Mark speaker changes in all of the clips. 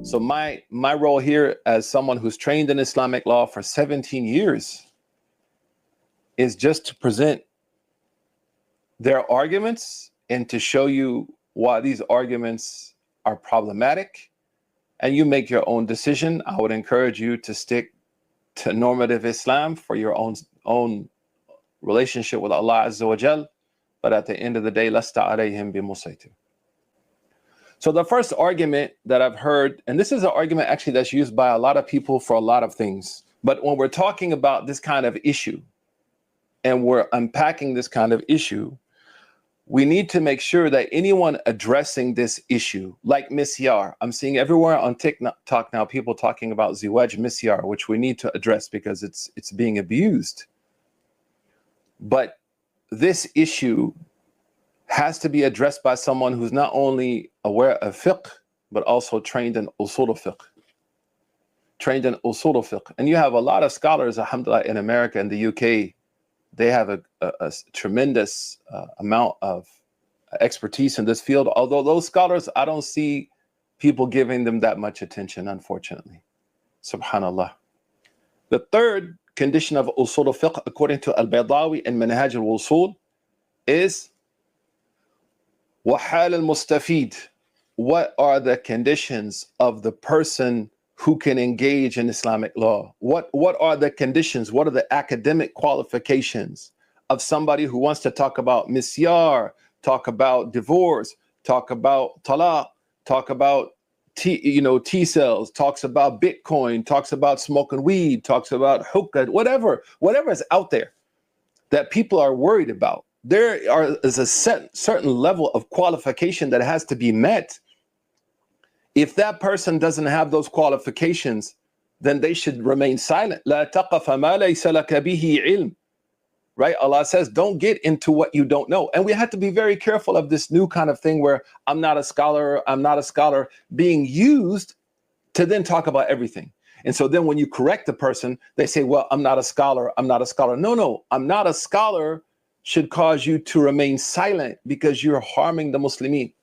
Speaker 1: So my role here as someone who's trained in Islamic law for 17 years is just to present their arguments and to show you why these arguments are problematic, and you make your own decision. I would encourage you to stick to normative Islam for your own relationship with Allah Azza wa Jal, but at the end of the day, lasta alayhim bimusaytir. So the first argument that I've heard, and this is an argument actually that's used by a lot of people for a lot of things, but when we're talking about this kind of issue and we're unpacking this kind of issue, we need to make sure that anyone addressing this issue, like misyar, I'm seeing everywhere on TikTok now people talking about ziwaj misyar, which we need to address because it's being abused. But this issue has to be addressed by someone who's not only aware of fiqh, but also trained in usul al-fiqh. Trained in usul al-fiqh. And you have a lot of scholars, alhamdulillah, in America and the UK. They have a tremendous amount of expertise in this field. Although those scholars, I don't see people giving them that much attention, unfortunately. Subhanallah. The third condition of usul al-fiqh, according to Al-Baydawi and Manhaj al-Wusul, is وحال المستفيد. What are the conditions of the person who can engage in Islamic law? What are the conditions? What are the academic qualifications of somebody who wants to talk about misyar, talk about divorce, talk about talaq, talk about T cells, talks about Bitcoin, talks about smoking weed, talks about hookah, whatever is out there that people are worried about. There is a certain level of qualification that has to be met. If that person doesn't have those qualifications, then they should remain silent. لا تقف ما ليس لك به علم. Right? Allah says, don't get into what you don't know. And we have to be very careful of this new kind of thing where I'm not a scholar being used to then talk about everything. And so then when you correct the person, they say, well, I'm not a scholar. No, I'm not a scholar should cause you to remain silent because you're harming the Muslimin.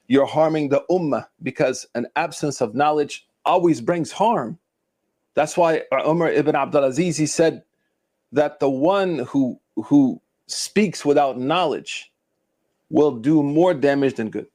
Speaker 1: You're harming the ummah because an absence of knowledge always brings harm. That's why Umar ibn Abdul Aziz, he said that the one who speaks without knowledge will do more damage than good.